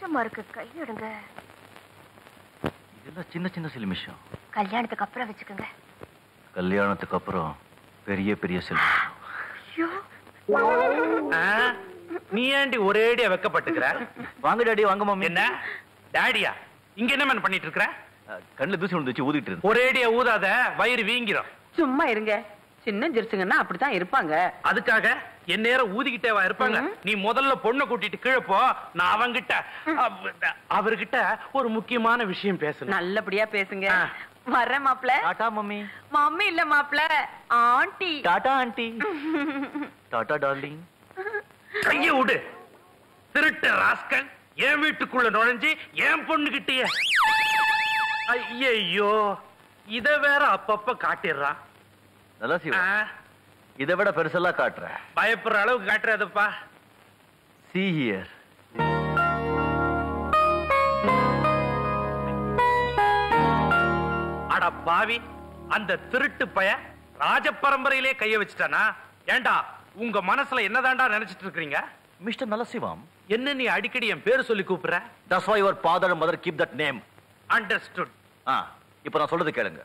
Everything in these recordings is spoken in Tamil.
கஷ்டமா இருக்கு, கையெடுங்க. இதெல்லாம் சின்ன சின்ன சிலுமிஷம். கல்யாணத்துக்கு அப்புறம் வச்சுக்கோங்க. கல்யாணத்துக்கு அப்புறம் பெரிய பெரிய சிலுமிஷம். நீ ஏண்டி ஒரேடியா வெக்கப்பட்டுக்கிற? வாங்க டாடி, வாங்க மம்மி. என்ன டாடியா? இங்க என்ன மேன் பண்ணிட்டு இருக்கிற? கண்ணுல தூசி விழுந்துச்சு, ஊதிட்டு இருக்கு. ஒரேடியா ஊதாத, வயிறு வீங்கிரும். சும்மா இருங்க, சின்ன ஜெருசுங்கன்னா அப்படித்தான் இருப்பாங்க. அதுக்காக என் நேரம் ஊதிக்கிட்டேவா இருப்பாங்க? நீ முதல்ல பொண்ணை கூட்டிட்டு கீழே போ, நான் அவங்கிட்ட அவர்கிட்ட ஒரு முக்கியமான விஷயம் பேசணும். நல்லபடியா பேசுங்க. வர்றேன் மாப்ள. டாடா மம்மி. மம்மி இல்ல மாப்ள, aunty. Tata aunty. Tata darling. கைய விடு திருட்டு ராஸ்கல். என் வீட்டுக்குள்ள நுழைஞ்சு என் பொண்ணு கிட்டே. ஐயோ, இத வேற அப்பப்ப காட்டிடுறான். நல்லா சிவா, இதை விட பெருசெல்லாம் காட்டுற. பயப்படுற அளவுக்கு காட்டுறதுப்பா. See here. அட பாவி, அந்த திருட்டு பய ராஜ பரம்பரையிலே கைய வச்சுட்டானா? ஏண்டா, உங்க மனசுல என்னதாண்டா நினைச்சிட்டு இருக்கீங்க? மிஸ்டர் நலசிவம், என்ன நீ அடிக்கடி என் பேரு சொல்லி கூப்பிடுற? That's why your father and mother keep that name. Understood. இப்ப நான் சொல்றது கேளுங்க.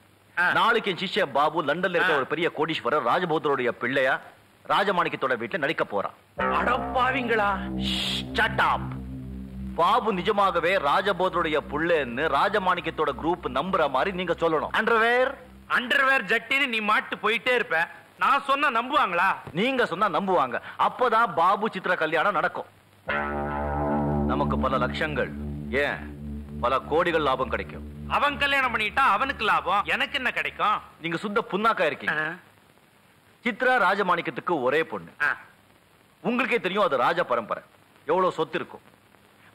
நாளைக்கு என் சிஷ்ய பாபு லண்டன்ல இருக்க ஒரு பெரிய கோடீஸ்வரர் ராஜபோதருடைய பிள்ளையா ராஜமாணிக்கத்தோட வீட்டுல நடிக்க போறான். அடப்பாவிங்களா? Shut up. பாபு நிஜமாகவே ராஜபோதருடைய புள்ளன்னு ராஜமாணிக்கத்தோட குரூப் நம்புற மாதிரி நீங்க சொல்லணும். அண்டர்வேர் ஜட்டின்னு நீ மாட்டு போயிட்டே இருப்ப. நான் சொன்னா நம்புவாங்களா? நீங்க சொன்னா நம்புவாங்க. அப்பதான் பாபு சித்ரா கல்யாணம் நடக்கும். நமக்கு பல லட்சங்கள், ஏன் பல கோடிகள் லாபம் கிடைக்கும். அவன் கல்யாணம் பண்ணிட்டா அவனுக்கு லாபம், எனக்கு என்ன கிடைக்கும்? நீங்க சுத்த புண்ணாக்கா இருக்கீங்க. சித்ரா ராஜமாணிக்கத்துக்கு ஒரே பொண்ணு. உங்களுக்கே தெரியும் அது ராஜ பரம்பரை, எவ்வளவு சொத்து இருக்கும்.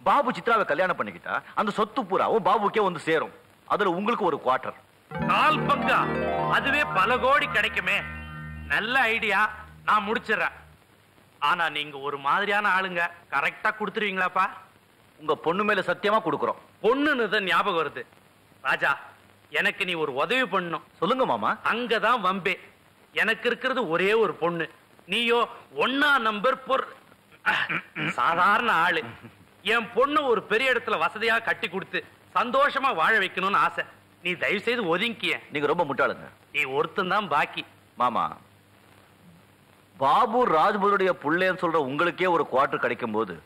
பாபு சித்ராவை கல்யாணம் பண்ணிக்கிட்டா அந்த சொத்து பூராவும் பாபுக்கே வந்து சேரும். அதுல உங்களுக்கு ஒரு குவார்டர். கால் பங்கா? அதுவே பல கோடி கிடைக்குமே. நல்ல ஐடியா, நான் முடிச்சிடறேன். ஆனா நீங்க ஒரு மாதிரியான ஆளுங்க, கரெக்டா கொடுத்துருவீங்களாப்பா? உங்க பொண்ணு மேல சத்தியமா கொடுக்குறோம். பொண்ணுன்னு ஞாபகம் வருது. ராஜா, எனக்கு நீ ஒரு உதவி பண்ணணும். சொல்லுங்க மாமா. அங்கதான் வம்பே. எனக்கு இருக்கிறது ஒரே ஒரு பொண்ணு, நீயோ 1 நம்பர் சாதாரண ஆளு. என் பொண்ணு ஒரு பெரிய இடத்துல வசதியா கட்டி கொடுத்து சந்தோஷமா வாழ வைக்கணும்னு ஆசை. நீ தயவு செய்து ஒதுங்கிய. நீங்க ரொம்ப முட்டாளுங்க. நீ ஒருத்தன் தான் பாக்கி. மாமா, பாபு ராஜ்புருடைய புள்ளேன்னு சொல்ற உங்களுக்கே ஒரு குவார்டர் கிடைக்கும் போது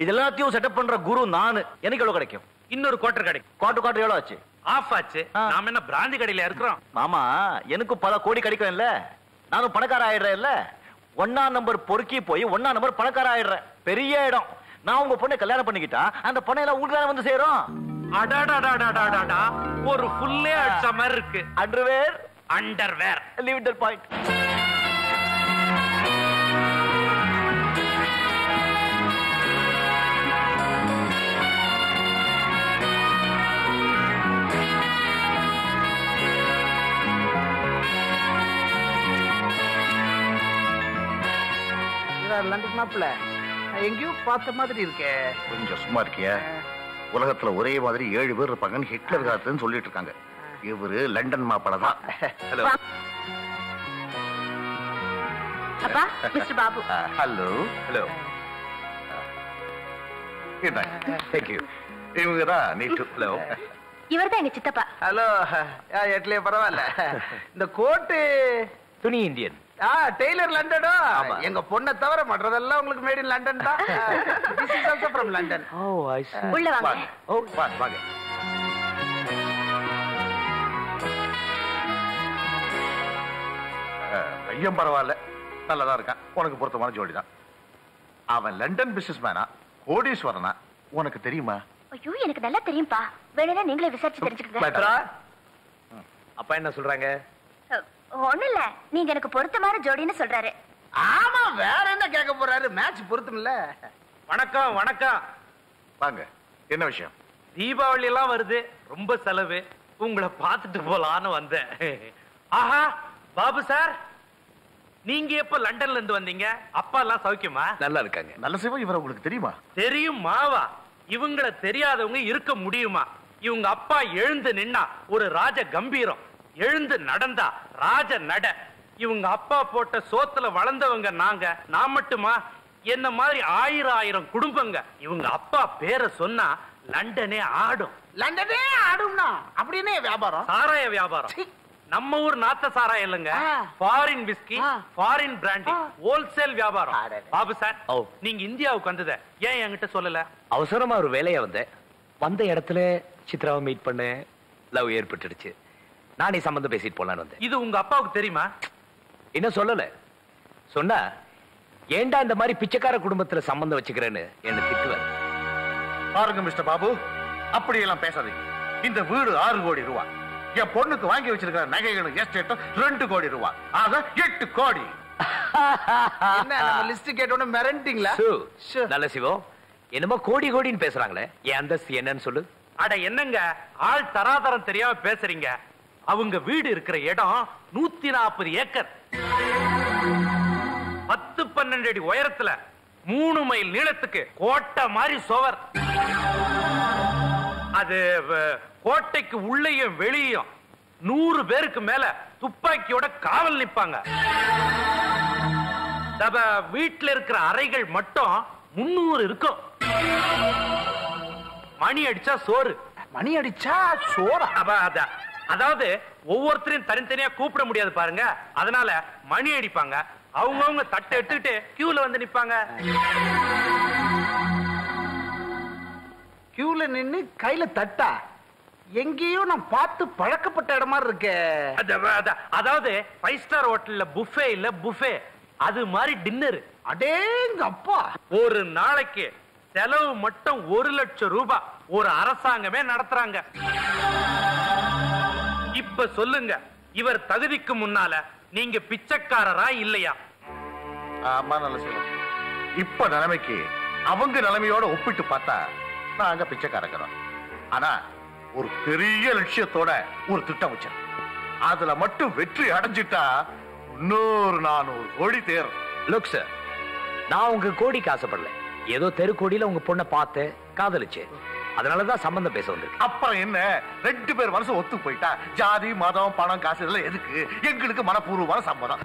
இது எல்லாத்தையும் செட்டப் பண்ற குரு நானு. எனக்கு எவ்வளவு கிடைக்கும்? இன்னொரு குவார்டர் கிடைக்கும். குவார்டர் எவ்வளவு ஆச்சு? ஆஃப் ஆச்சு. நாம என்ன பிராந்தி கடையில இருக்கிறோம்? மாமா, எனக்கு பல கோடி கிடைக்கும் இல்ல, நானும் பணக்கார ஆயிடுறேன் இல்ல. 1 நம்பர் பொறுக்கி போய் 1 நம்பர் பணக்கார ஆயிடுறேன். பெரிய இடம். நான் உங்க பொண்ணை கல்யாணம் பண்ணிக்கிட்டா அந்த பொண்ணை எல்லாம் உங்களுக்கு வந்து சேரும். அடாடாடாடாடாடா, ஒரு ஃபுல்லே அடிச்ச மாதிரி இருக்கு. Underwear leave that point. London மாப்பிள்ள எங்கேயும் பார்த்த மாதிரி இருக்கே. கொஞ்சம் சும்மா இருக்கியா? உலகத்துல ஒரே மாதிரி 7 பேர் இருப்பாங்கன்னு ஹிட்லர் காலத்துன்னு சொல்லிட்டு இருக்காங்க. இவரு லண்டன் மாப்பிள்ள தான். ஹலோ. அப்பா, mister Babu. Hello. Hello. Thank you. இவங்க தான் நீட்டு. ஹலோ. இவர்தான் எங்க சித்தப்பா. ஹலோ. எட்லயே பரவாயில்ல. இந்த கோட்டு துணி இந்தியன். டெய்லர் லண்டனோ? எங்க பொண்ணை தவிர மற்றதெல்லாம் உங்களுக்கு மேட் இன் லண்டன் தான். This is also from London. Oh, I see. உள்ள வாங்க. ஓ, வாங்க. பையன் பரவாயில்ல, நல்லதா இருக்கான். உனக்கு பொருத்தமான ஜோடி தான். அவன் லண்டன் பிசினஸ் மேனா, கோடீஸ்வரனா, உனக்கு தெரியுமா? ஐயோ, எனக்கு நல்லா தெரியும்பா. வேணும்னா நீங்களே விசாரிச்சு தெரிஞ்சுக்கங்க. அப்பா என்ன சொல்றாங்க? ஒண்ணு இல்ல, நீங்க எனக்கு பொருத்தமான ஜோடின்னு சொல்றாரு. ஆமா, வேற என்ன கேட்க போறாரு? மேட்ச் பொருத்தம் இல்ல. வணக்கம். வணக்கம். வாங்க. என்ன விஷயம்? தீபாவளி எல்லாம் வருது, ரொம்ப செலவு. உங்களை பார்த்துட்டு போலான்னு வந்தேன். ஆஹா, பாபு சார், நீங்க எப்ப லண்டன்ல இருந்து வந்தீங்க? அப்பா எல்லாம் சௌக்கியமா? நல்லா இருக்காங்க. நல்ல சிவம். இவரை உங்களுக்கு தெரியுமா? தெரியும் மாவா. இவங்களை தெரியாதவங்க இருக்க முடியுமா? இவங்க அப்பா எழுந்து நின்னா ஒரு ராஜ கம்பீரம், எழுந்து நடந்தா ராஜ நட. இவங்க அப்பா போட்ட சோத்துல வளர்ந்தவங்க நாங்க. நான் மட்டுமா? என்ன மாதிரி 1000 குடும்பங்க இவங்க அப்பா பேரை சொன்னா லண்டனே ஆடும். லண்டனே ஆடும்னா அப்படின்னு வியாபாரம், சாராய வியாபாரம். நம்ம ஊர் நாத்த சாராயம் இல்லங்க, foreign whisky, foreign brandy, wholesale வியாபாரம். பாபு சார், நீங்க இந்தியாவுக்கு வந்தத ஏன் என்கிட்ட சொல்லல? அவசரமா ஒரு வேலையா வந்த இடத்துல சித்ராவை மீட் பண்ண, லவ் ஏற்பட்டுடுச்சு. நானே சம்பந்தம் பேசிட்டு போலான்னு வந்தேன். இது உங்க அப்பாவுக்கு தெரியுமா? என்ன சொல்லல. சொன்னா ஏண்டா இந்த மாதிரி பிச்சைக்கார குடும்பத்துல சம்பந்தம் வச்சுக்கிறேன்னு என்ன திட்டுவார். பாருங்க மிஸ்டர் பாபு, அப்படியெல்லாம் பேசாதீங்க. இந்த வீடு 6 கோடி ரூபாய், என் பொண்ணுக்கு வாங்கி வச்சிருக்கிற நகைகளும் எஸ்டேட்டும் 2 கோடி ரூபாய், ஆக 8 கோடி. என்ன நம்ம லிஸ்ட் கேட்டோன்னு மிரண்டிங்களா? நல்ல சிவம், என்னமோ கோடி கோடின்னு பேசுறாங்களே, என் அந்தஸ்து என்னன்னு சொல்லு. அட என்னங்க ஆள் தராதரம் தெரியாம பேசுறீங்க. அவங்க வீடு இருக்கிற இடம் 140 ஏக்கர், 10-12 அடி உயரத்துல, 3 மைல் நீளத்துக்கு கோட்டை மாதிரி சுவர். அது கோட்டைக்கு உள்ளேயும் வெளியும் 100 பேருக்கு மேல துப்பாக்கியோட காவல் நிப்பாங்க. வீட்டுல இருக்கிற அறைகள் மட்டும் 300 இருக்கும். மணி அடிச்சா சோறு. மணி அடிச்சா சோறா? அதாவது ஒவ்வொருத்தரையும் தனித்தனியா கூப்பிட முடியாது பாருங்க, அதனால மணி அடிப்பாங்க. அவங்கவுங்க தட்டை எடுத்துக்கிட்டு கியூல வந்து நிப்பாங்க. கியூல நின்னு கையில தட்டா? எங்கேயோ நான் பார்த்து பழக்கப்பட்ட இடமா இருக்கு. அதாவது 5 ஸ்டார் ஹோட்டல்ல புஃபே இல்ல, புஃபே அது மாதிரி டின்னர். அடேங்க அப்பா, ஒரு நாளைக்கு செலவு மட்டும் 1 லட்சம் ரூபாய் ஒரு அரசாங்கமே நடத்துறாங்க. இப்ப சொல்லுங்க, இவர் தகுதிக்கு முன்னால நீங்க பிச்சைக்காரரா இல்லையா? ஆமா, நல்ல சொல்லுங்க. இப்ப நிலைமைக்கு அவங்க நிலைமையோட ஒப்பிட்டு பார்த்தா நாங்க பிச்சைக்காரங்கிறோம். ஆனா ஒரு பெரிய லட்சியத்தோட ஒரு திட்டம் வச்சேன். அதுல மட்டும் வெற்றி அடைஞ்சிட்டா 400 கோடி தேரும். லுக் சார், நான் உங்க கோடிக்கு ஆசைப்படல. ஏதோ தெரு கோடியில உங்க பொண்ணை பார்த்து காதலிச்சு, அதனாலதான் சம்பந்தம் பேச வந்திருக்கு. அப்புறம் என்ன, 2 பேர் மனசு ஒத்து போயிட்டா ஜாதி மதம் பணம் காசு இதெல்லாம் எதுக்கு? எங்களுக்கு மனப்பூர்வமான சம்மதம்.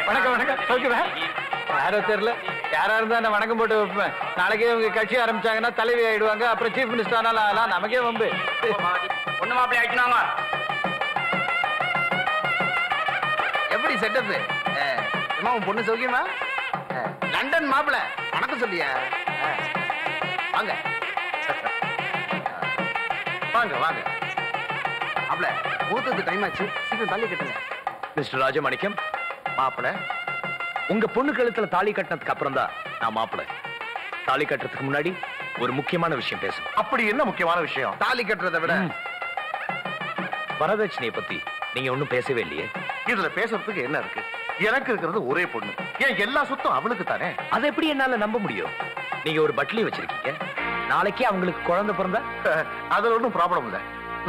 வணக்கம் வணக்கம். ஓகேவா? யாரோ தெரியல, யாரா இருந்தா நான் வணக்கம் போட்டு வைப்பேன். நாளைக்கே இவங்க கட்சி ஆரம்பிச்சாங்கன்னா தலைவி ஆயிடுவாங்க, அப்புறம் சீஃப் மினிஸ்டர் ஆனாலும் நமக்கே வம்பு. ஒண்ணு மாப்பிள்ளை ஆயிடுவாங்க. எப்படி செட்டப்? உன் பொண்ணு சௌக்கியமா? லண்டன் மாப்பிள்ள வணக்கம் சொல்லியா? வாங்க வாங்க வாங்க. மாப்பிள்ள ஊத்துக்கு டைம் ஆச்சு, சீக்கிரம் தாலி கட்டுங்க. மிஸ்டர் ராஜமாணிக்கம், மாப்பிள்ள உங்க பொண்ணு கழுத்துல தாலி கட்டினதுக்கு அப்புறம் தான் நான் மாப்பிள்ள. தாலி கட்டுறதுக்கு முன்னாடி ஒரு முக்கியமான விஷயம் பேசணும். அப்படி என்ன முக்கியமான விஷயம்? தாலி கட்டுறதை விட வரதட்சணையை பத்தி நீங்க ஒண்ணும் பேசவே இல்லையே. இதுல பேசுறதுக்கு என்ன இருக்கு? எனக்கு இருக்கிறது ஒரே பொண்ணு, ஏன் எல்லா சொத்தும் அவளுக்கு தானே. அதை எப்படி என்னால நம்ப முடியும்? நீங்க ஒரு பட்லி வச்சிருக்கீங்க, நாளைக்கே அவங்களுக்கு குழந்தை பிறந்தா? அதுல ஒன்றும் ப்ராப்ளம் இல்ல.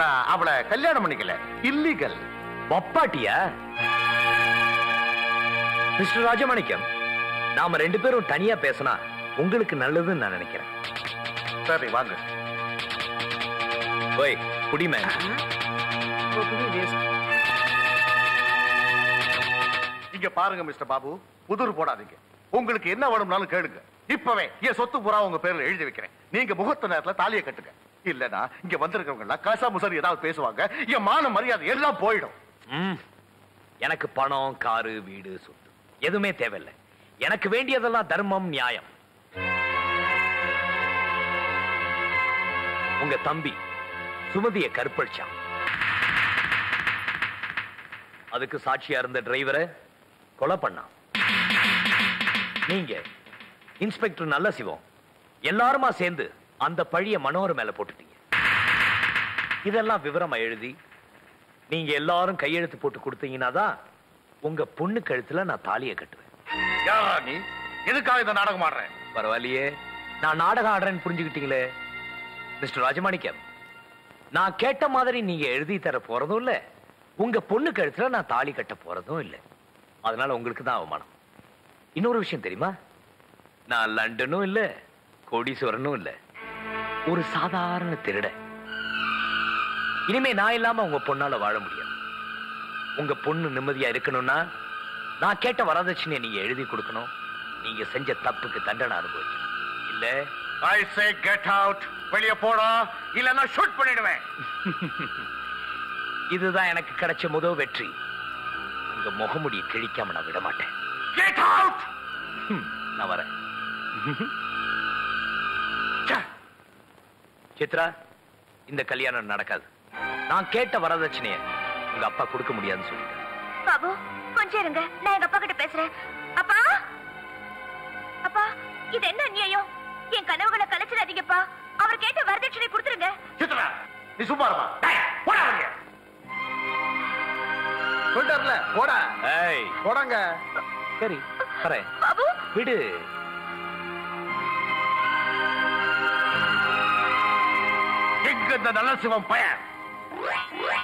நான் அவளை கல்யாணம் பண்ணிக்கல, இல்லீகல். பப்பாட்டியா? மிஸ்டர் ராஜமாணிக்கம், நாம 2 பேரும் தனியா பேசினா உங்களுக்கு நல்லதுன்னு நான் நினைக்கிறேன். சரி வாங்க. ஓய் குடிமேன், இங்க பாருங்க மிஸ்டர் பாபு, புதுர் போடாதீங்க. உங்களுக்கு என்ன வேணும்னாலும் கேளுங்க. இப்பவே என் சொத்து புறா உங்க பேர்ல எழுதி வைக்கிறேன். நீங்க முகூர்த்த நேரத்துல தாலியை கட்டுங்க. இல்லனா இங்க வந்திருக்கவங்க எல்லாம் கசா முசரி ஏதாவது பேசுவாங்க, என் மான மரியாதை எல்லாம் போயிடும். எனக்கு பணம், காரு, வீடு, சொத்து எதுவுமே தேவையில்லை. எனக்கு வேண்டியதெல்லாம் தர்மம், நியாயம். உங்க தம்பி சுமதியை கற்பழிச்சான். அதுக்கு சாட்சியா இருந்த டிரைவரை கொலை பண்ணான். நீங்க இன்ஸ்பெக்டர் நல்ல சிவம் எல்லாருமா சேர்ந்து அந்த பழிய மனோர் மேல போட்டுட்டீங்க. இதெல்லாம் விவரமா எழுதி நீங்க எல்லாரும் கையெழுத்து போட்டு கொடுத்தீங்கன்னா தான் உங்க பொண்ணு கழுத்துல நான் தாலியை கட்டுவேன். யாரா நீ? எதுக்காக இந்த நாடகம் ஆடுறேன்? பரவாயில்லையே, நான் நாடகம் ஆடுறேன்னு புரிஞ்சுக்கிட்டீங்களே. மிஸ்டர் ராஜமாணிக்கம், நான் கேட்ட மாதிரி நீங்க எழுதி தர போறதும் இல்ல, உங்க பொண்ணு கழுத்துல நான் தாலி கட்ட போறதும் இல்ல. அதனால உங்களுக்கு தான் அவமானம். இன்னொரு விஷயம் தெரியுமா? நான் லண்டனும் இல்ல, கோடீஸ்வரனும் இல்ல, ஒரு சாதாரண திருட. இனிமே நான் இல்லாம உங்க பொண்ணால வாழ முடியாது. உங்க பொண்ணு நிம்மதியா இருக்கணும்னா நான் கேட்ட வரதட்சணையை நீங்க எழுதி கொடுக்கணும். நீங்க செஞ்ச தப்புக்கு தண்டனை அனுபவிக்கணும். இல்ல I say get out. வெளியே போடா, இல்ல நான் ஷூட் பண்ணிடுவேன். இதுதான் எனக்கு கிடைச்ச முதல் வெற்றி. உங்க முகமுடியை கிழிக்காம நான் விட மாட்டேன். Get out. நான் வரேன். சித்ரா, இந்த கல்யாணம் நடக்காது. நான் கேட்ட வரதட்சணையை உங்க அப்பா கொடுக்க முடியாதுன்னு சொல்லிட்டேன். பாபு கொஞ்சம் இருங்க, நான் எங்க அப்பா கிட்ட பேசுறேன். அப்பா அப்பா, இது என்ன அநியாயம்? என் கனவுகளை கலைச்சிடாதீங்கப்பா. அவர் கேட்ட வரதட்சணை கொடுத்துருங்க. சித்ரா, நீ சும்மா இருமா. போடா வெளியே. சொல்லிட்டார்ல, போடா. ஏய், போடாங்க. சரி வரேன். பாபு விடு. எங்க இந்த நல்ல சிவம் பையன்?